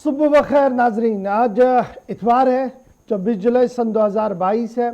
सुबह बखैर नाजरीन, आज इतवार है, 24 जुलाई सन 2022 है।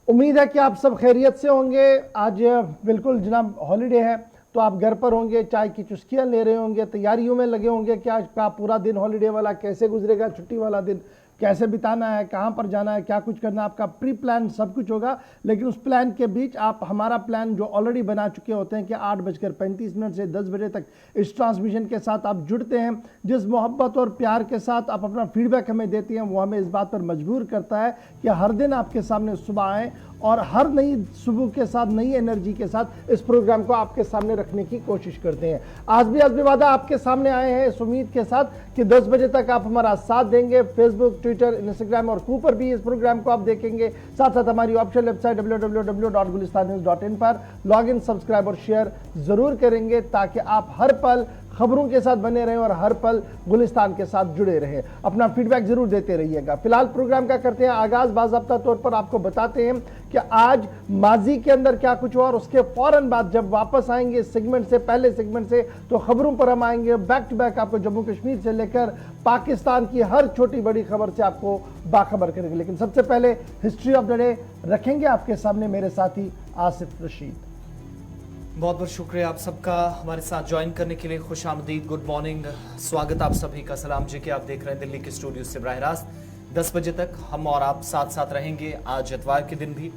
उम्मीद है कि आप सब खैरियत से होंगे। आज बिल्कुल जनाब हॉलीडे है, तो आप घर पर होंगे, चाय की चुस्कियां ले रहे होंगे, तैयारियों में लगे होंगे कि आज का पूरा दिन हॉलीडे वाला कैसे गुजरेगा, छुट्टी वाला दिन कैसे बिताना है, कहाँ पर जाना है, क्या कुछ करना है, आपका प्री प्लान सब कुछ होगा। लेकिन उस प्लान के बीच आप हमारा प्लान जो ऑलरेडी बना चुके होते हैं कि 8:35 से 10 बजे तक इस ट्रांसमिशन के साथ आप जुड़ते हैं, जिस मोहब्बत और प्यार के साथ आप अपना फीडबैक हमें देते हैं, वो हमें इस बात पर मजबूर करता है कि हर दिन आपके सामने सुबह आएँ और हर नई सुबह के साथ नई एनर्जी के साथ इस प्रोग्राम को आपके सामने रखने की कोशिश करते हैं। आज भी वादा आपके सामने आए हैं इस उम्मीद के साथ कि 10 बजे तक आप हमारा साथ देंगे। फेसबुक, ट्विटर, इंस्टाग्राम और कूपर भी इस प्रोग्राम को आप देखेंगे। साथ साथ हमारी ऑफिशियल वेबसाइट www.gulistannews.in पर लॉग इन, सब्सक्राइब और शेयर जरूर करेंगे ताकि आप हर पल खबरों के साथ बने रहें और हर पल गुलिस्तान के साथ जुड़े रहें। अपना फीडबैक जरूर देते रहिएगा। फिलहाल प्रोग्राम का करते हैं आगाज। बाज़ाब्ता तौर पर आपको बताते हैं कि आज माजी के अंदर क्या कुछ हुआ और उसके फौरन बाद जब वापस आएंगे सेगमेंट से, पहले सेगमेंट से, तो खबरों पर हम आएंगे बैक टू बैक। आपको जम्मू कश्मीर से लेकर पाकिस्तान की हर छोटी बड़ी खबर से आपको बाखबर करेंगे। लेकिन सबसे पहले हिस्ट्री ऑफ द डे रखेंगे आपके सामने मेरे साथी आसिफ रशीद। बहुत बहुत शुक्रिया आप सबका हमारे साथ ज्वाइन करने के लिए। खुश आमदीद, गुड मॉर्निंग, स्वागत आप सभी का। सलाम जी के आप देख रहे हैं दिल्ली के स्टूडियो से बराह रास्त। 10 बजे तक हम और आप साथ साथ रहेंगे। आज इतवार के दिन भी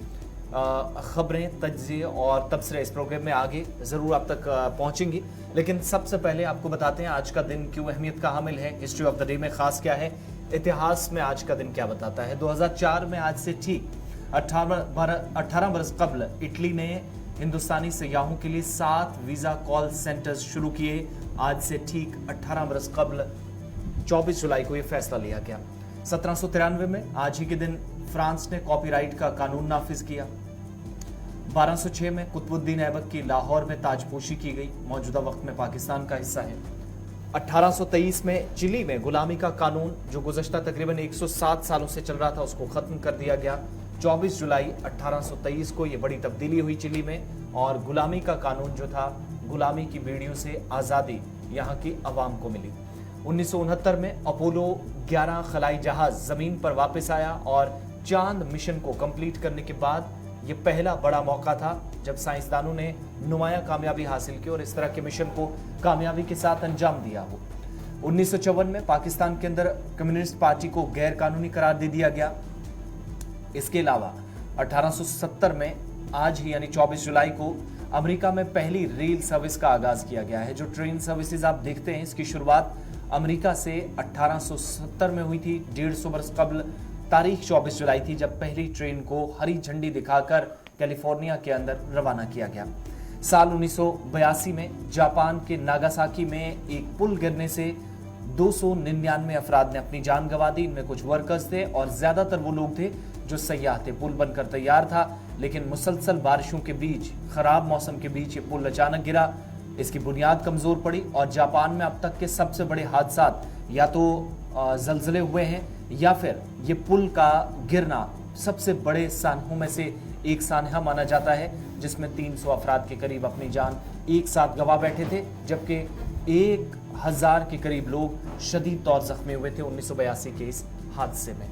खबरें, तज्जिए और तबसरे इस प्रोग्राम में आगे ज़रूर आप तक पहुंचेंगी। लेकिन सबसे पहले आपको बताते हैं आज का दिन क्यों अहमियत का हामिल है, हिस्ट्री ऑफ द डे में ख़ास क्या है, इतिहास में आज का दिन क्या बताता है। 2004 में आज से ठीक 18 बरस कबल इटली ने हिंदुस्तानी सयाहों के लिए 7 वीज़ा कॉल सेंटर्स शुरू किए। आज से ठीक 18 बरस कबल 24 जुलाई को यह फैसला लिया गया। 1793 में आज ही के दिन फ्रांस ने कॉपीराइट का कानून नाफिज किया। 1206 में कुतुबुद्दीन ऐबक की लाहौर में ताजपोशी की गई, मौजूदा वक्त में पाकिस्तान का हिस्सा है। 1823 में चिली में गुलामी का कानून जो गुज़श्ता तकरीबन 107 सालों से चल रहा था उसको खत्म कर दिया गया। 24 जुलाई 1823 को ये बड़ी तब्दीली हुई चिली में और गुलामी का कानून जो था, गुलामी की बेड़ियों से आज़ादी यहाँ की अवाम को मिली। 1969 में अपोलो 11 खलाई जहाज ज़मीन पर वापस आया और चांद मिशन को कंप्लीट करने के बाद ये पहला बड़ा मौका था जब साइंसदानों ने नुमाया कामयाबी हासिल की और इस तरह के मिशन को कामयाबी के साथ अंजाम दिया हो। 1954 में पाकिस्तान के अंदर कम्युनिस्ट पार्टी को गैर कानूनी करार दे दिया गया। इसके अलावा 1870 में आज ही यानी 24 जुलाई को अमेरिका में पहली रेल सर्विस का आगाज किया गया है। जो ट्रेन सर्विसेज आप देखते हैं इसकी शुरुआत अमेरिका से 1870 में हुई थी। 150 बरस कबल तारीख 24 जुलाई थी जब पहली ट्रेन को हरी झंडी दिखाकर कैलिफोर्निया के अंदर रवाना किया गया। साल 1982 में जापान के नागासाकी में एक पुल गिरने से 299 अफराद ने अपनी जान गंवा दी। इनमें कुछ वर्कर्स थे और ज्यादातर वो लोग थे जो सयाह थे। पुल बनकर तैयार था लेकिन मुसलसल बारिशों के बीच, खराब मौसम के बीच ये पुल अचानक गिरा, इसकी बुनियाद कमजोर पड़ी और जापान में अब तक के सबसे बड़े हादसात या तो जलजले हुए हैं या फिर ये पुल का गिरना सबसे बड़े सानहों में से एक सानहा माना जाता है, जिसमें 300 अफराद के करीब अपनी जान एक साथ गंवा बैठे थे, जबकि 1000 के करीब लोग शदीद तौर जख्मी हुए थे 1982 के इस हादसे में।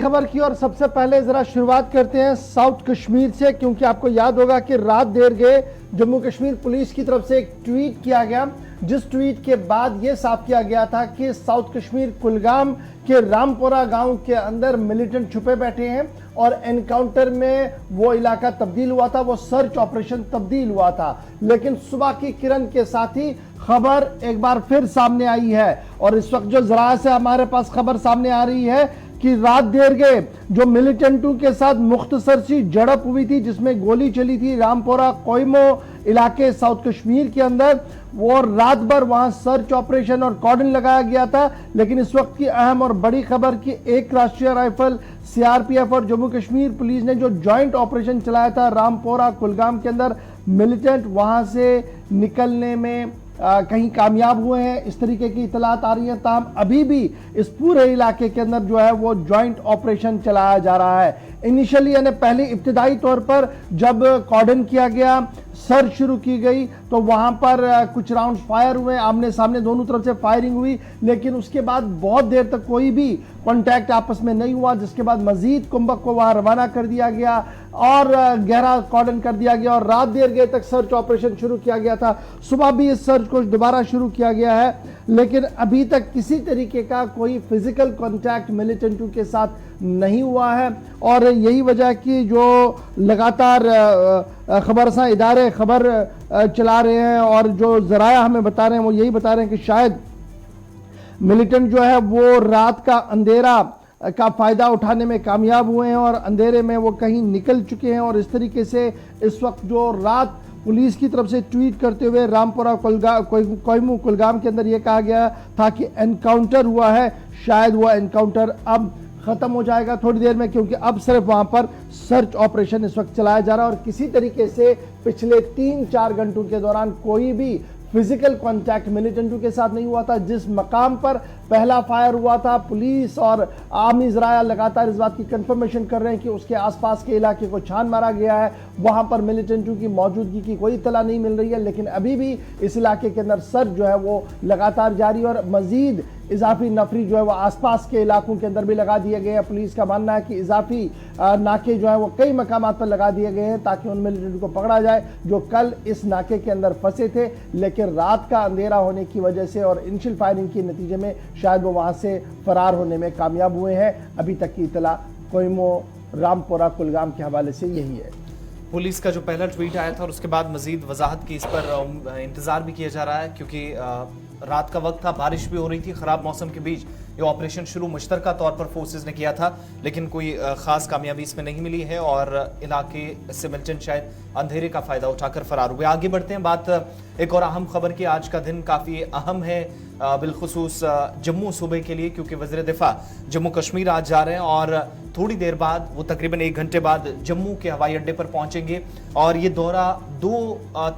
खबर की और सबसे पहले जरा शुरुआत करते हैं साउथ कश्मीर से, क्योंकि आपको याद होगा कि रात देर गए जम्मू कश्मीर पुलिस की तरफ से एक ट्वीट किया गया, जिस ट्वीट के बाद यह साफ किया गया था कि साउथ कश्मीर कुलगाम के रामपुरा गांव के अंदर मिलिटेंट छुपे बैठे हैं और एनकाउंटर में वो इलाका तब्दील हुआ था, वो सर्च ऑपरेशन तब्दील हुआ था। लेकिन सुबह की किरण के साथ ही खबर एक बार फिर सामने आई है और इस वक्त जो जरा से हमारे पास खबर सामने आ रही है कि रात देर गए जो मिलिटेंटों के साथ मुख्तसर सी झड़प हुई थी जिसमें गोली चली थी रामपुरा कोयमो इलाके साउथ कश्मीर के अंदर, वो रात भर वहां सर्च ऑपरेशन और कॉर्डन लगाया गया था। लेकिन इस वक्त की अहम और बड़ी खबर कि एक राष्ट्रीय राइफल सीआरपीएफ और जम्मू कश्मीर पुलिस ने जो जॉइंट ऑपरेशन चलाया था रामपुरा कुलगाम के अंदर, मिलिटेंट वहां से निकलने में कहीं कामयाब हुए हैं, इस तरीके की इतलात आ रही है। ताहम अभी भी इस पूरे इलाके के अंदर जो है वो जॉइंट ऑपरेशन चलाया जा रहा है। इनिशियली यानी पहले इब्तिदाई तौर पर जब कॉर्डन किया गया, सर्च शुरू की गई, तो वहां पर कुछ राउंड्स फायर हुए, आमने सामने दोनों तरफ से फायरिंग हुई, लेकिन उसके बाद बहुत देर तक कोई भी कांटेक्ट आपस में नहीं हुआ, जिसके बाद मजीद कुंभक को वहां रवाना कर दिया गया और गहरा कॉर्डन कर दिया गया और रात देर गए तक सर्च ऑपरेशन शुरू किया गया था। सुबह भी इस सर्च को दोबारा शुरू किया गया है, लेकिन अभी तक किसी तरीके का कोई फिजिकल कांटेक्ट मिलिटेंटों के साथ नहीं हुआ है। और यही वजह की जो लगातार खबरसां इदारे खबर चला रहे हैं और जो जराया हमें बता रहे हैं वो यही बता रहे हैं कि शायद मिलिटेंट जो है वो रात का अंधेरा का फायदा उठाने में कामयाब हुए हैं और अंधेरे में वो कहीं निकल चुके हैं। और इस तरीके से इस वक्त जो रात पुलिस की तरफ से ट्वीट करते हुए रामपुरा कोयमू कुलगाम के अंदर यह कहा गया था कि एनकाउंटर हुआ है, शायद वो एनकाउंटर अब खत्म हो जाएगा थोड़ी देर में, क्योंकि अब सिर्फ वहां पर सर्च ऑपरेशन इस वक्त चलाया जा रहा है और किसी तरीके से पिछले 3-4 घंटों के दौरान कोई भी फिजिकल कांटेक्ट मिलिटेंटों के साथ नहीं हुआ था। जिस मकाम पर पहला फायर हुआ था, पुलिस और आर्मी जराया लगातार इस बात की कंफर्मेशन कर रहे हैं कि उसके आसपास के इलाके को छान मारा गया है, वहां पर मिलिटेंटों की मौजूदगी की कोई इत्तला नहीं मिल रही है। लेकिन अभी भी इस इलाके के अंदर सर्च जो है वो लगातार जारी और मजीद इजाफी नफरी जो है वो आसपास के इलाकों के अंदर भी लगा दिए गए हैं। पुलिस का मानना है कि इजाफी नाके जो है वो कई मकामात पर लगा दिए गए हैं ताकि उन मिलिटेंट को पकड़ा जाए जो कल इस नाके के अंदर फंसे थे, लेकिन रात का अंधेरा होने की वजह से और इनिशियल फायरिंग के नतीजे में शायद वो वहां से फरार होने में कामयाब हुए हैं। अभी तक की इतला कोयमो रामपुरा कुलगाम के हवाले से यही है। पुलिस का जो पहला ट्वीट आया था और उसके बाद मजीद वजाहत की इस पर इंतजार भी किया जा रहा है, क्योंकि रात का वक्त था, बारिश भी हो रही थी, खराब मौसम के बीच ये ऑपरेशन शुरू मुश्तरका तौर पर फोर्सेस ने किया था, लेकिन कोई खास कामयाबी इसमें नहीं मिली है और इलाके से मिलिटेंट शायद अंधेरे का फायदा उठाकर फरार हुए। आगे बढ़ते हैं, बात एक और अहम खबर की। आज का दिन काफ़ी अहम है बिलखुसूस जम्मू सूबे के लिए, क्योंकि वज़ीर दिफा जम्मू कश्मीर आज जा रहे हैं और थोड़ी देर बाद वो तकरीबन 1 घंटे बाद जम्मू के हवाई अड्डे पर पहुंचेंगे और ये दौरा 2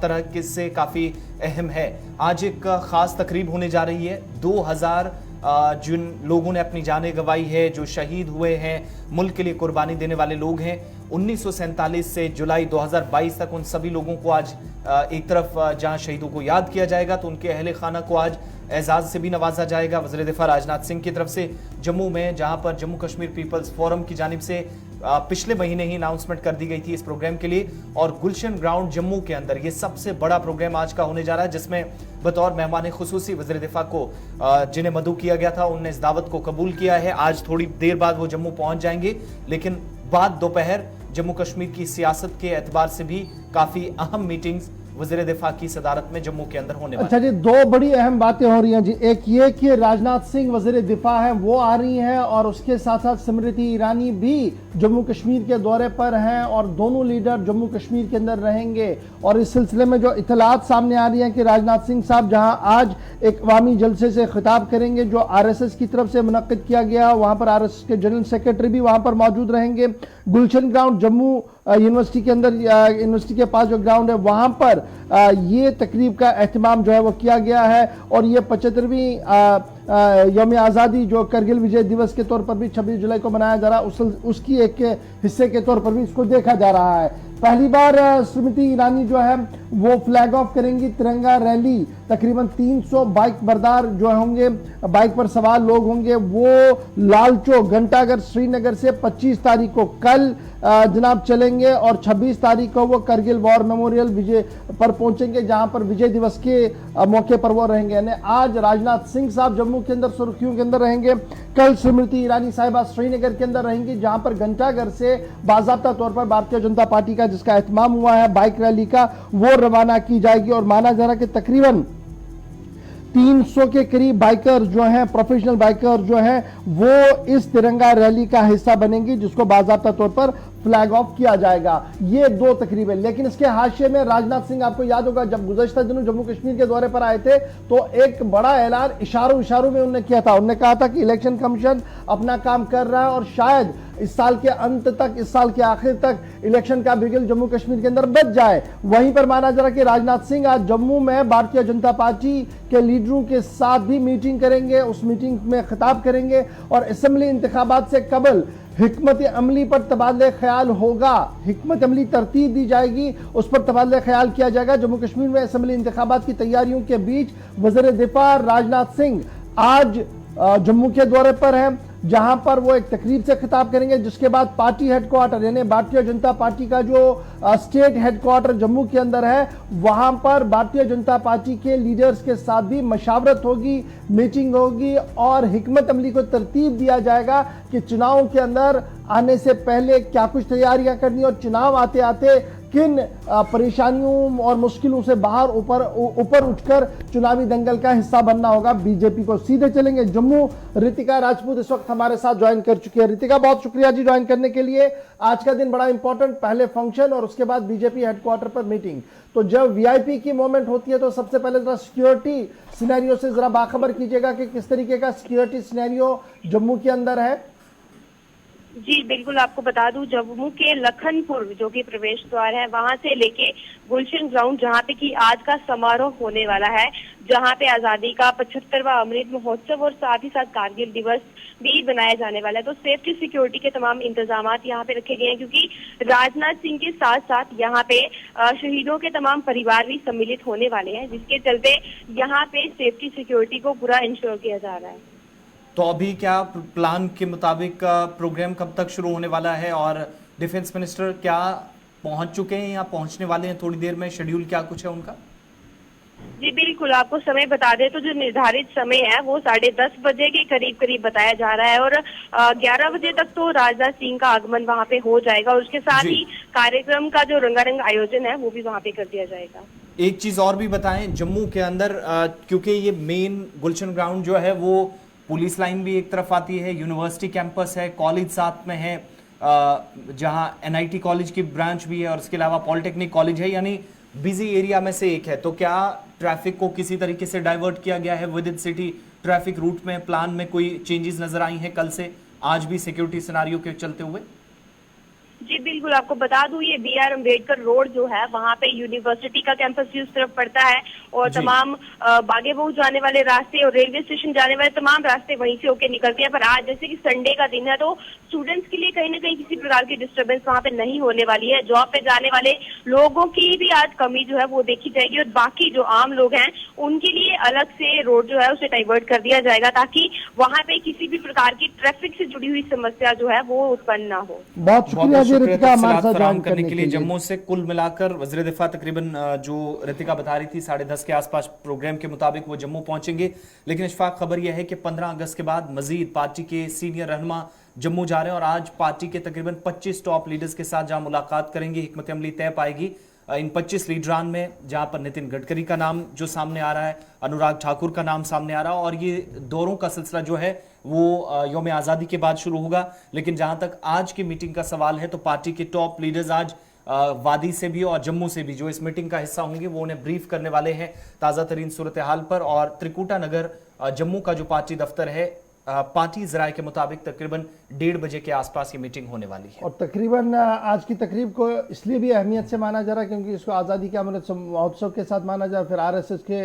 तरह के से काफ़ी अहम है। आज एक ख़ास तकरीब होने जा रही है। 2000 जिन लोगों ने अपनी जानें गंवाई है, जो शहीद हुए हैं, मुल्क के लिए कुर्बानी देने वाले लोग हैं, 1947 से जुलाई 2022 तक उन सभी लोगों को आज एक तरफ जहां शहीदों को याद किया जाएगा तो उनके अहले खाना को आज एजाज से भी नवाजा जाएगा। वज़ीर दिफा राजनाथ सिंह की तरफ से जम्मू में, जहां पर जम्मू कश्मीर पीपल्स फोरम की जानिब से पिछले महीने ही अनाउंसमेंट कर दी गई थी इस प्रोग्राम के लिए, और गुलशन ग्राउंड जम्मू के अंदर ये सबसे बड़ा प्रोग्राम आज का होने जा रहा है, जिसमें बतौर मेहमान खुसूसी वज़ीर दिफा को जिन्हें मदऊ किया गया था उनने इस दावत को कबूल किया है। आज थोड़ी देर बाद वो जम्मू पहुंच जाएंगे, लेकिन बाद दोपहर जम्मू कश्मीर की सियासत के एतबार से भी काफी अहम मीटिंग्स वज़ीर दिफा की सदारत में जम्मू के अंदर होने वाली। अच्छा जी, 2 बड़ी अहम बातें हो रही हैं जी। एक ये कि राजनाथ सिंह वज़ीर दिफा है वो आ रही हैं और उसके साथ साथ स्मृति ईरानी भी जम्मू कश्मीर के दौरे पर हैं और दोनों लीडर जम्मू कश्मीर के अंदर रहेंगे। और इस सिलसिले में जो इतलात सामने आ रही हैं कि राजनाथ सिंह साहब जहां आज एक अवामी जलसे से खिताब करेंगे जो RSS की तरफ से मुनक्किद किया गया, वहां पर RSS के जनरल सेक्रेटरी भी वहां पर मौजूद रहेंगे। गुलशन ग्राउंड जम्मू यूनिवर्सिटी के अंदर, यूनिवर्सिटी के पास जो ग्राउंड है वहां पर ये तकरीब का एहतमाम जो है वो किया गया है और ये 75वीं यौम आज़ादी जो करगिल विजय दिवस के तौर पर भी 26 जुलाई को मनाया जा रहा है, उसकी एक हिस्से के तौर पर भी इसको देखा जा रहा है। पहली बार स्मृति ईरानी जो है वो फ्लैग ऑफ करेंगी तिरंगा रैली। तकरीबन 300 बाइक बरदार जो होंगे, बाइक पर सवार लोग होंगे, वो लाल चौक घंटाघर श्रीनगर से 25 तारीख को कल जनाब चलेंगे और 26 तारीख को वो करगिल वॉर मेमोरियल विजय पर पहुंचेंगे, जहां पर विजय दिवस के मौके पर वो रहेंगे। यानी आज राजनाथ सिंह साहब जम्मू के अंदर सुर्खियों के अंदर रहेंगे, कल स्मृति ईरानी साहिबा श्रीनगर के अंदर रहेंगी, जहां पर घंटाघर से बाज़ाब्ता तौर पर भारतीय जनता पार्टी का जिसका एहतमाम हुआ है बाइक रैली का, वो रवाना की जाएगी। और माना जा रहा है कि तकरीबन 300 के करीब बाइकर जो हैं, प्रोफेशनल बाइकर जो हैं, वो इस तिरंगा रैली का हिस्सा बनेंगी, जिसको बाज़ाब्ता तौर पर फ्लैग ऑफ किया जाएगा। ये 2 तकरीबें। लेकिन इसके हाशिए में राजनाथ सिंह, आपको याद होगा जब गुज़श्ता दिनों जम्मू कश्मीर के दौरे पर आए थे तो एक बड़ा ऐलान इशारों में उन्होंने किया था। उन्होंने कहा था कि इलेक्शन कमीशन अपना काम कर रहा है और शायद इस साल के अंत तक, इस साल के आखिर तक इलेक्शन का बिगुल जम्मू कश्मीर के अंदर बच जाए। वहीं पर माना जा रहा है कि राजनाथ सिंह आज जम्मू में भारतीय जनता पार्टी के लीडरों के साथ भी मीटिंग करेंगे, उस मीटिंग में खिताब करेंगे और असेंबली इंतखाबात से कबल हिकमत अमली पर तबादले ख्याल होगा। हिकमत अमली तरतीब दी जाएगी, उस पर तबादले ख्याल किया जाएगा। जम्मू कश्मीर में असेंबली इंतखाबात की तैयारियों के बीच वज़ीर दिफा राजनाथ सिंह आज जम्मू के दौरे पर हैं, जहां पर वो एक तकरीब से खिताब करेंगे, जिसके बाद पार्टी हेडक्वार्टर यानी भारतीय जनता पार्टी का जो स्टेट हेडक्वार्टर जम्मू के अंदर है, वहां पर भारतीय जनता पार्टी के लीडर्स के साथ भी मशावरत होगी, मीटिंग होगी और हिकमत अमली को तरतीब दिया जाएगा कि चुनाव के अंदर आने से पहले क्या कुछ तैयारियां करनी और चुनाव आते आते किन परेशानियों और मुश्किलों से बाहर ऊपर उठकर चुनावी दंगल का हिस्सा बनना होगा बीजेपी को। सीधे चलेंगे जम्मू। रितिका राजपूत इस वक्त हमारे साथ ज्वाइन कर चुकी है। रितिका, बहुत शुक्रिया जी ज्वाइन करने के लिए। आज का दिन बड़ा इंपॉर्टेंट, पहले फंक्शन और उसके बाद बीजेपी हेडक्वार्टर पर मीटिंग। तो जब वीआईपी की मोमेंट होती है तो सबसे पहले जरा सिक्योरिटी सिनेरियो से जरा बाखबर कीजिएगा कि किस तरीके का सिक्योरिटी सिनेरियो जम्मू के अंदर है। जी बिल्कुल, आपको बता दूं जम्मू के लखनपुर जो कि प्रवेश द्वार है, वहां से लेके गुलशन ग्राउंड जहां पे कि आज का समारोह होने वाला है, जहां पे आजादी का 75वां अमृत महोत्सव और साथ ही साथ कारगिल दिवस भी बनाया जाने वाला है। तो सेफ्टी सिक्योरिटी के तमाम इंतजाम यहाँ पे रखे गए हैं, क्योंकि राजनाथ सिंह के साथ साथ यहाँ पे शहीदों के तमाम परिवार भी सम्मिलित होने वाले हैं, जिसके चलते यहाँ पे सेफ्टी सिक्योरिटी को पूरा इंश्योर किया जा रहा है। तो अभी क्या प्लान के मुताबिक प्रोग्राम कब तक शुरू होने वाला है और डिफेंस मिनिस्टर क्या पहुंच चुके हैं या पहुंचने वाले हैं थोड़ी देर में? शेड्यूल क्या कुछ है उनका? जी बिल्कुल, आपको समय बता दें तो जो निर्धारित समय है वो 10:30 बजे के करीब बताया जा रहा है और 11 बजे तक तो राजनाथ सिंह का आगमन वहां पे हो जाएगा और उसके साथ ही कार्यक्रम का जो रंगारंग आयोजन है वो भी वहां पे कर दिया जाएगा। एक चीज और भी बताएं, जम्मू के अंदर क्योंकि ये मेन गुलशन ग्राउंड जो है वो पुलिस लाइन भी एक तरफ आती है, यूनिवर्सिटी कैंपस है, कॉलेज साथ में है, जहां एनआईटी कॉलेज की ब्रांच भी है और इसके अलावा पॉलिटेक्निक कॉलेज है, यानी बिजी एरिया में से एक है। तो क्या ट्रैफिक को किसी तरीके से डाइवर्ट किया गया है within city? Traffic route में प्लान में कोई चेंजेस नजर आई हैं कल से आज भी सिक्योरिटी सिनारियो के चलते हुए? जी बिल्कुल, आपको बता दूं ये BR अम्बेडकर रोड जो है वहाँ पे यूनिवर्सिटी का कैंपस भी उस तरफ पड़ता है और तमाम बागे बहु जाने वाले रास्ते और रेलवे स्टेशन जाने वाले तमाम रास्ते वहीं से होके निकलते हैं। पर आज जैसे कि संडे का दिन है तो स्टूडेंट्स के लिए कहीं ना कहीं किसी प्रकार की डिस्टर्बेंस वहाँ पे नहीं होने वाली है। जॉब पे जाने वाले लोगों की भी आज कमी जो है वो देखी जाएगी और बाकी जो आम लोग हैं उनके लिए अलग से रोड जो है उसे डाइवर्ट कर दिया जाएगा, ताकि वहाँ पे किसी भी प्रकार की ट्रैफिक से जुड़ी हुई समस्या जो है वो उत्पन्न ना हो। बहुत शुक्रिया रितिका हमारे साथ फराहम करने के लिए। जम्मू से कुल मिलाकर वज़ीर दिफा तकरीबन जो रितिका बता रही थी 10:30 के आसपास प्रोग्राम के मुताबिक वो जम्मू पहुंचेंगे। लेकिन इशफाक खबर यह है कि 15 अगस्त के बाद मजीद पार्टी के सीनियर रहनुमा जम्मू जा रहे हैं और आज पार्टी के तकरीबन 25 टॉप लीडर्स के साथ जहां मुलाकात करेंगे, हिकमत अमली तय पाएगी। इन 25 लीडरान में जहां पर नितिन गडकरी का नाम जो सामने आ रहा है, अनुराग ठाकुर का नाम सामने आ रहा है और ये दौरों का सिलसिला जो है वो यौम आज़ादी के बाद शुरू होगा। लेकिन जहां तक आज की मीटिंग का सवाल है तो पार्टी के टॉप लीडर्स आज वादी से भी और जम्मू से भी जो इस मीटिंग का हिस्सा होंगे वो उन्हें ब्रीफ करने वाले हैं ताज़ा तरीन सूरत हाल पर। और त्रिकुटा नगर जम्मू का जो पार्टी दफ्तर है, पार्टी जराये के मुताबिक तकरीबन 1:30 बजे के आसपास ये मीटिंग होने वाली है। और तकरीबन आज की तकरीब को इसलिए भी अहमियत से माना जा रहा है क्योंकि इसको आज़ादी के अमृत महोत्सव के साथ माना जा रहा है। फिर RSS के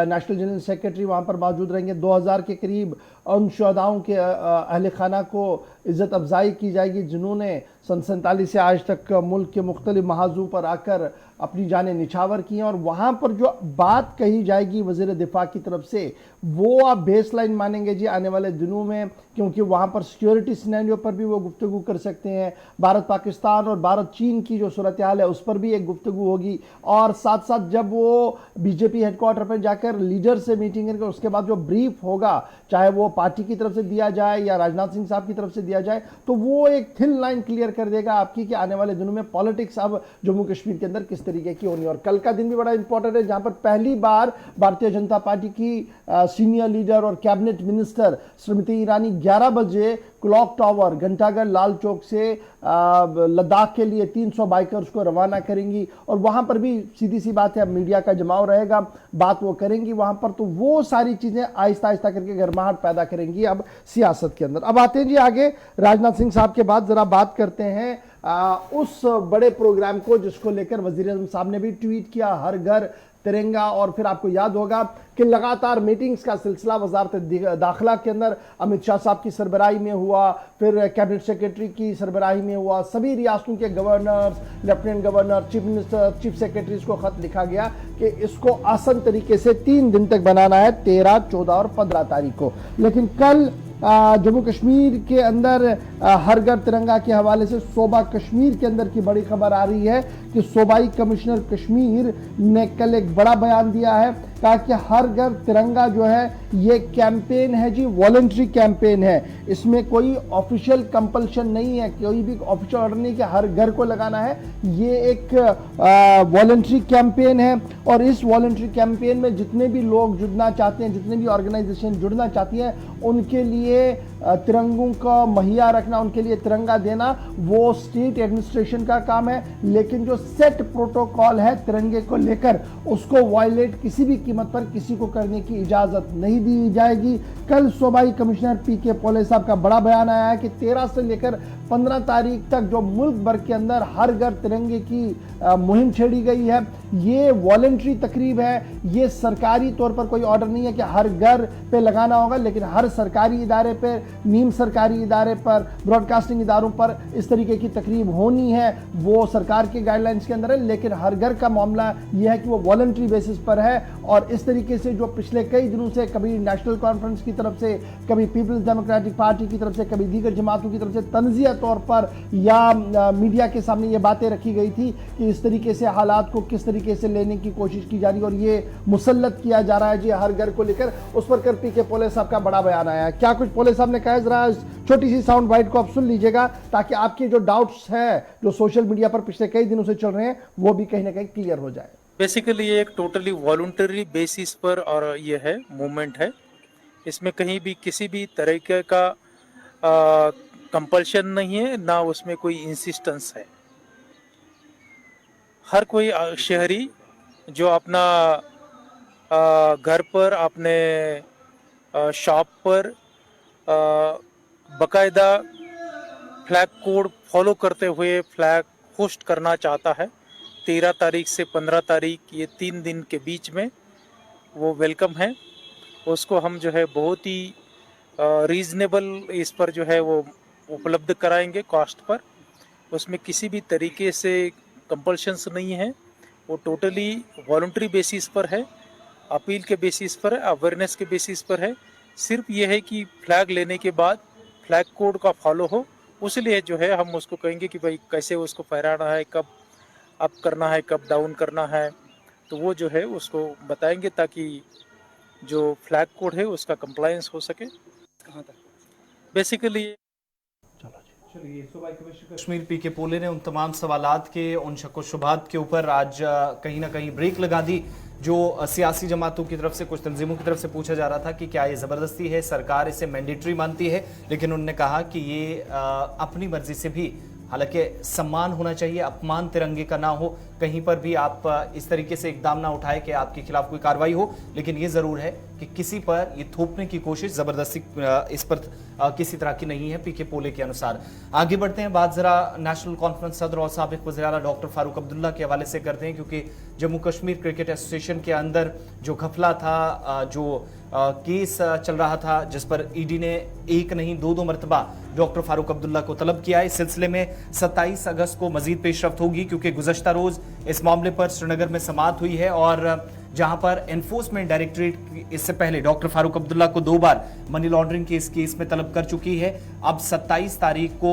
नेशनल जनरल सेक्रेटरी वहाँ पर मौजूद रहेंगे। 2000 के करीब उन शुहदाओं के अहल खाना को इज़्ज़त अफजाई की जाएगी जिन्होंने सन 47 से आज तक मुल्क के मुख्तलिफ महाजों पर आकर अपनी जानें निछावर की हैं। और वहाँ पर जो बात कही जाएगी वज़ीर दिफा की तरफ से वो आप बेस लाइन मानेंगे जी आने वाले दिनों में, क्योंकि वहाँ पर सिक्योरिटी सिनेरियो पर भी वो गुफ्तगू कर सकते हैं। भारत पाकिस्तान और भारत चीन की जो सूरत हाल है उस पर भी एक गुफ्तगू होगी। और साथ साथ जब वो बीजेपी हेडक्वार्टर पर जाकर लीडर से मीटिंग करेंगे उसके बाद जो ब्रीफ होगा, चाहे वो पार्टी की तरफ से दिया जाए या राजनाथ सिंह साहब की तरफ से दिया जाए, तो वो एक थिन लाइन क्लियर कर देगा आपकी कि आने वाले दिनों में पॉलिटिक्स अब जम्मू कश्मीर के अंदर किस तरीके की होनी है। और कल का दिन भी बड़ा इंपॉर्टेंट है जहां पर पहली बार भारतीय जनता पार्टी की सीनियर लीडर और कैबिनेट मिनिस्टर श्रीमती ईरानी 11 बजे क्लॉक टावर घंटाघर लाल चौक से लद्दाख के लिए 300 बाइकर्स को रवाना करेंगी और वहां पर भी सीधी सी बात है, मीडिया का जमाव रहेगा, बात वो करेंगी वहां पर, तो वो सारी चीजें आहिस्ता आहिस्ता करके गर्माहट पैदा करेंगी अब सियासत के अंदर। अब आते हैं जी आगे, राजनाथ सिंह साहब के बाद जरा बात करते हैं उस बड़े प्रोग्राम को जिसको लेकर वजीर-ए-आज़म साहब ने भी ट्वीट किया, हर घर तिरंगा। और फिर आपको याद होगा कि लगातार मीटिंग्स का सिलसिला वजारत दाखिला के अंदर अमित शाह साहब की सरबराही में हुआ, फिर कैबिनेट सेक्रेटरी की सरबराही में हुआ, सभी रियासतों के governors, lieutenant governor, chief minister, chief secretaries को खत लिखा गया कि इसको आसान तरीके से 3 दिन तक बनाना है, 13, 14 और 15 तारीख को। लेकिन कल जम्मू कश्मीर के अंदर हर घर तिरंगा के हवाले से सूबा कश्मीर के अंदर की बड़ी खबर आ रही है कि सूबाई कमिश्नर कश्मीर ने कल एक बड़ा बयान दिया है, कहा कि हर घर तिरंगा जो है ये कैंपेन है जी, वॉलंटरी कैंपेन है, इसमें कोई ऑफिशियल कंपल्शन नहीं है, कोई भी ऑफिशियल ऑर्डर नहीं कि हर घर को लगाना है, ये एक वॉलंटरी कैंपेन है। और इस वॉलंटरी कैंपेन में जितने भी लोग जुड़ना चाहते हैं, जितने भी ऑर्गेनाइजेशन जुड़ना चाहती हैं, उनके लिए तिरंगों का मुहैया रखना, उनके लिए तिरंगा देना वो स्टेट एडमिनिस्ट्रेशन का काम है। लेकिन जो सेट प्रोटोकॉल है तिरंगे को लेकर, उसको वायलेट किसी भी कीमत पर किसी को करने की इजाजत नहीं दी जाएगी। कल सूबाई कमिश्नर पीके पोले साहब का बड़ा बयान आया है कि 13 से लेकर 15 तारीख तक जो मुल्क भर के अंदर हर घर तिरंगे की मुहिम छेड़ी गई है, ये वॉलंटरी तकरीब है, ये सरकारी तौर पर कोई ऑर्डर नहीं है कि हर घर पे लगाना होगा, लेकिन हर सरकारी इदारे पे, नीम सरकारी इदारे पर, ब्रॉडकास्टिंग इदारों पर इस तरीके की तकरीब होनी है, वो सरकार के गाइडलाइंस के अंदर है। लेकिन हर घर का मामला यह है कि वो वॉलंटरी बेसिस पर है। और इस तरीके से जो पिछले कई दिनों से कभी नेशनल कॉन्फ्रेंस की तरफ से, कभी पीपल्स डेमोक्रेटिक पार्टी की तरफ से, कभी दीगर जमातों की तरफ से तंजिया तौर पर या मीडिया के सामने ये बातें रखी गई थी कि इस तरीके से हालात को किस तरीके से लेने की कोशिश की जा रही है और ये मुसल्लत किया जा रहा है जी हर घर को लेकर, उस पर कर पीके पोले साहब का बड़ा बयान आया है। क्या कुछ पोले साहब ने कहा है, जरा छोटी सी साउंड बाइट को आप सुन लीजिएगा ताकि आपके जो डाउट्स हैं जो सोशल मीडिया पर पिछले कई दिनों से चल रहे हैं वो भी कहीं ना कहीं क्लियर हो जाए। बेसिकली ये एक टोटली वॉलंटरी बेसिस पर और ये है मूवमेंट है, इसमें कहीं भी किसी भी तरीके का कंपल्शन नहीं है, ना उसमें कोई इंसिस्टेंस है। हर कोई शहरी जो अपना घर पर, अपने शॉप पर बकायदा फ्लैग कोड फॉलो करते हुए फ्लैग होस्ट करना चाहता है, 13 तारीख से 15 तारीख ये 3 दिन के बीच में वो वेलकम है। उसको हम जो है बहुत ही रीजनेबल इस पर जो है वो उपलब्ध कराएंगे कॉस्ट पर। उसमें किसी भी तरीके से कंपल्शंस नहीं है, वो टोटली वॉलंटरी बेसिस पर है, अपील के बेसिस पर है, अवेयरनेस के बेसिस पर है। सिर्फ ये है कि फ्लैग लेने के बाद फ्लैग कोड का फॉलो हो, उसलिए जो है हम उसको कहेंगे कि भाई कैसे उसको फहराना है, कब अप करना है, कब डाउन करना है, तो वो जो है उसको बताएंगे ताकि जो फ्लैग कोड है उसका कंप्लायंस हो सके। कहाँ तक बेसिकली चलिए, सूबाई कमिश्नर कश्मीर पीके पोले ने उन तमाम सवालात के, उन शक शुबहात के ऊपर आज कहीं ना कहीं ब्रेक लगा दी जो सियासी जमातों की तरफ से, कुछ तंजीमों की तरफ से पूछा जा रहा था कि क्या ये ज़बरदस्ती है, सरकार इसे मैंडेटरी मानती है। लेकिन उन्होंने कहा कि ये अपनी मर्जी से भी, हालांकि सम्मान होना चाहिए, अपमान तिरंगे का ना हो, कहीं पर भी आप इस तरीके से इकदाम ना उठाए कि आपके खिलाफ कोई कार्रवाई हो। लेकिन ये ज़रूर है कि किसी पर ये थोपने की कोशिश, ज़बरदस्ती इस पर किसी तरह की नहीं है पीके पोले के अनुसार। आगे बढ़ते हैं, बात ज़रा नेशनल कॉन्फ्रेंस सदर और साबिक वज़ीर आला डॉक्टर फारूक अब्दुल्ला के हवाले से करते हैं, क्योंकि जम्मू कश्मीर क्रिकेट एसोसिएशन के अंदर जो घपला था, जो केस चल रहा था, जिस पर ईडी ने एक नहीं 2 मरतबा डॉक्टर फारूक अब्दुल्ला को तलब किया। इस सिलसिले में 27 अगस्त को मजीद पेशरफ्त होगी, क्योंकि गुज़श्ता रोज इस मामले पर श्रीनगर में समाअत हुई है और जहां पर एनफोर्समेंट डायरेक्टरेट इससे पहले डॉक्टर फारूक अब्दुल्ला को 2 बार मनी लॉन्ड्रिंग के इस केस में तलब कर चुकी है। अब 27 तारीख को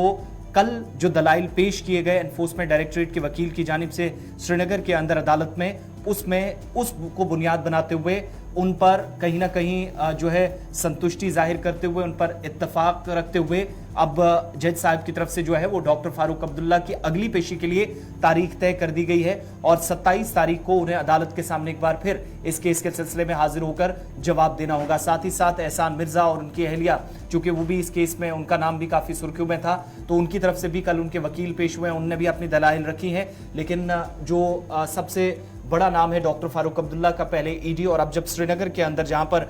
कल जो दलाइल पेश किए गए एनफोर्समेंट डायरेक्टरेट के वकील की जानिब से श्रीनगर के अंदर अदालत में, उसमें उसको बुनियाद बनाते हुए उन पर कहीं ना कहीं जो है संतुष्टि जाहिर करते हुए, उन पर इत्तेफाक रखते हुए अब जज साहब की तरफ से जो है वो डॉक्टर फारूक अब्दुल्ला की अगली पेशी के लिए तारीख तय कर दी गई है और 27 तारीख को उन्हें अदालत के सामने एक बार फिर इस केस के सिलसिले में हाजिर होकर जवाब देना होगा। साथ ही साथ एहसान मिर्जा और उनकी अहलिया, चूंकि वो भी इस केस में, उनका नाम भी काफी सुर्खियों में था, तो उनकी तरफ से भी कल उनके वकील पेश हुए, उनने भी अपनी दलाइल रखी हैं। लेकिन जो सबसे बड़ा नाम है डॉक्टर फारूक अब्दुल्ला का, पहले ईडी और अब जब श्रीनगर के अंदर, जहां पर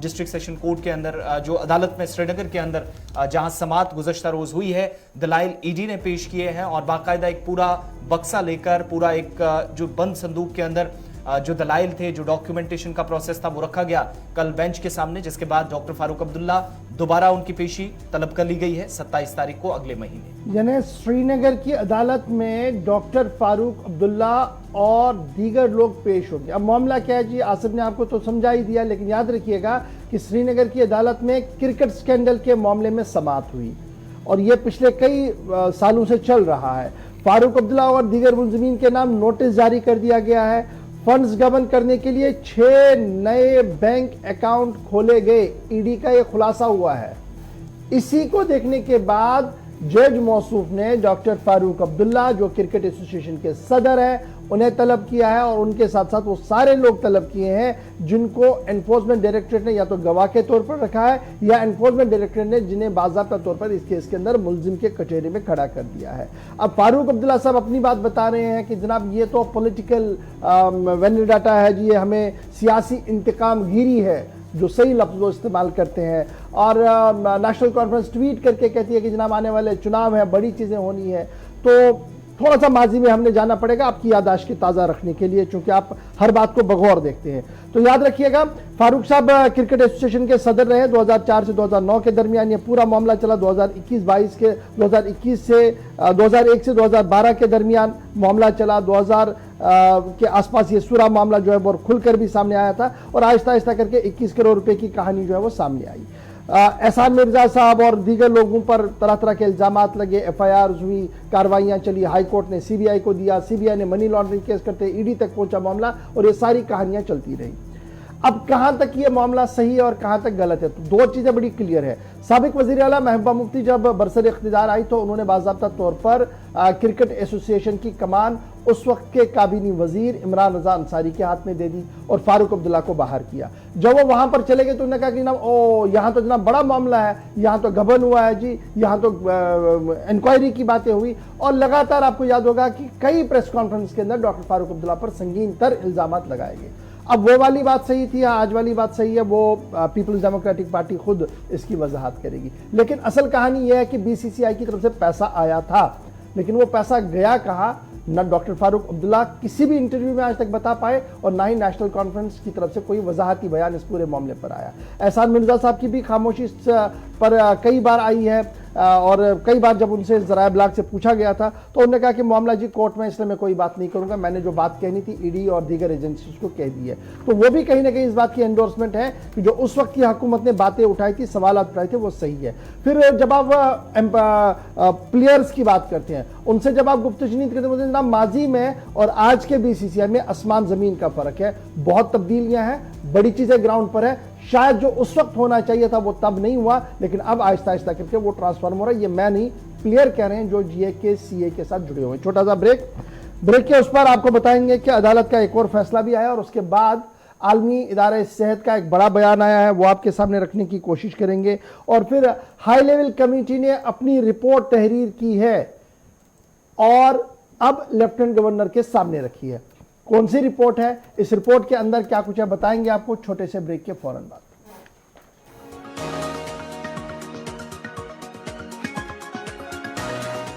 डिस्ट्रिक्ट सेशन कोर्ट के अंदर, जो अदालत में श्रीनगर के अंदर जहां समाअत गुज़श्ता रोज हुई है, दलाइल ईडी ने पेश किए हैं और बाकायदा एक पूरा बक्सा लेकर, पूरा एक जो बंद संदूक के अंदर जो दलाइल थे, जो डॉक्यूमेंटेशन का प्रोसेस था, वो रखा गया कल बेंच के सामने, जिसके बाद डॉक्टर फारूक अब्दुल्ला दोबारा उनकी पेशी तलब कर ली गई है 27 तारीख को अगले महीने। यानी श्रीनगर की अदालत में डॉक्टर फारूक अब्दुल्ला और दीगर लोग पेश होंगे। अब मामला क्या है जी, आसिफ ने आपको तो समझा ही दिया, लेकिन याद रखिएगा कि श्रीनगर की अदालत में क्रिकेट स्कैंडल के मामले में समाअत हुई और ये पिछले कई सालों से चल रहा है। फारूक अब्दुल्ला और दीगर मुलजिमीन के नाम नोटिस जारी कर दिया गया है। फंड्स गबन करने के लिए 6 नए बैंक अकाउंट खोले गए, ईडी का यह खुलासा हुआ है। इसी को देखने के बाद जज मौसूफ ने डॉक्टर फारूक अब्दुल्ला, जो क्रिकेट एसोसिएशन के सदर हैं, उन्हें तलब किया है और उनके साथ साथ वो सारे लोग तलब किए हैं जिनको एनफोर्समेंट डायरेक्टरेट ने या तो गवाह के तौर पर रखा है या एनफोर्समेंट डायरेक्टरेट ने जिन्हें बाज़ाब्ता तौर पर इस केस के अंदर मुलजिम के कचहरी में खड़ा कर दिया है। अब फारूक अब्दुल्ला साहब अपनी बात बता रहे हैं कि जनाब ये तो पॉलिटिकल वेंडाटा है जी, ये हमें सियासी इंतकाम गिरी है, जो सही लफ्ज़ वो इस्तेमाल करते हैं। और नेशनल कॉन्फ्रेंस ट्वीट करके कहती है कि जनाब आने वाले चुनाव है, बड़ी चीज़ें होनी है। तो थोड़ा सा माजी में हमने जाना पड़ेगा आपकी याददाश्त की ताज़ा रखने के लिए, क्योंकि आप हर बात को बगौर देखते हैं। तो याद रखिएगा, फारूक साहब क्रिकेट एसोसिएशन के सदर रहे 2004 से 2009 के दरमियान। ये पूरा मामला चला 2021 से 2001 से 2012 के दरमियान मामला चला। 2000 के आसपास ये सूरा मामला जो है वो खुलकर भी सामने आया था और आहिस्ता आहिस्ता करके 21 करोड़ रुपए की कहानी जो है वो सामने आई। एहसान मिर्जा साहब और दीगर लोगों पर तरह तरह के इल्जामात लगे, FIR हुई, कार्रवाइयाँ चली, हाई कोर्ट ने CBI को दिया, CBI ने मनी लॉन्ड्रिंग केस करते ईडी तक पहुंचा मामला और ये सारी कहानियां चलती रही। अब कहां तक ये मामला सही है और कहां तक गलत है, तो दो चीजें बड़ी क्लियर है। साबिक वजीर आला महबूबा मुफ्ती जब बरसर इख्तिदार आई तो उन्होंने बाज़ाब्ता तौर पर क्रिकेट एसोसिएशन की कमान उस वक्त के काबीनी वजीर इमरान रजा अंसारी के हाथ में दे दी और फारूक अब्दुल्ला को बाहर किया। जब वो वहां पर चले गए तो उन्होंने कहा कि जनाब यहाँ तो जनाब बड़ा मामला है, यहाँ तो गबन हुआ है जी, यहाँ तो इंक्वायरी की बातें हुई और लगातार आपको याद होगा कि कई प्रेस कॉन्फ्रेंस के अंदर डॉक्टर फारूक अब्दुल्ला पर संगीन तर इल्जामात लगाए गए। अब वो वाली बात सही थी या आज वाली बात सही है, वो पीपल्स डेमोक्रेटिक पार्टी खुद इसकी वजाहत करेगी। लेकिन असल कहानी यह है कि BCCI की तरफ से पैसा आया था, लेकिन वो पैसा गया कहाँ, न डॉक्टर फारूक अब्दुल्ला किसी भी इंटरव्यू में आज तक बता पाए और ना ही नेशनल कॉन्फ्रेंस की तरफ से कोई वजाहती बयान इस पूरे मामले पर आया। एहसान मिर्जा साहब की भी खामोशी पर कई बार आई है और कई बार जब उनसे ज़राए ब्लाग से पूछा गया था तो उन्होंने कहा कि मामला जी कोर्ट में, इसलिए मैं कोई बात नहीं करूंगा, मैंने जो बात कहनी थी ईडी और दीगर एजेंसीज को कह दी है। तो वो भी कहीं ना कहीं इस बात की एंडोर्समेंट है कि जो उस वक्त की हुकूमत ने बातें उठाई थी, सवाल उठाए थे, वो सही है। फिर जब आप प्लेयर्स की बात करते हैं, उनसे जब आप गुफ्तगू करते हैं, जनाब माजी में और आज के BCCI में आसमान ज़मीन का फ़र्क है, बहुत तब्दीलियाँ हैं, बड़ी चीज़ें ग्राउंड पर है। शायद जो उस वक्त होना चाहिए था वो तब नहीं हुआ, लेकिन अब आहिस्ता आहिस्ता करके वो ट्रांसफॉर्म हो रहा है। ये मैं नहीं, प्लेयर कह रहे हैं जो GA के CA के साथ जुड़े हुए। छोटा सा ब्रेक के उस पर आपको बताएंगे कि अदालत का एक और फैसला भी आया और उसके बाद आलमी इदारे सेहत का एक बड़ा बयान आया है, वो आपके सामने रखने की कोशिश करेंगे। और फिर हाई लेवल कमेटी ने अपनी रिपोर्ट तहरीर की है और अब लेफ्टिनेंट गवर्नर के सामने रखी है। कौन सी रिपोर्ट है, इस रिपोर्ट के अंदर क्या कुछ है, बताएंगे आपको छोटे से ब्रेक के फौरन बाद।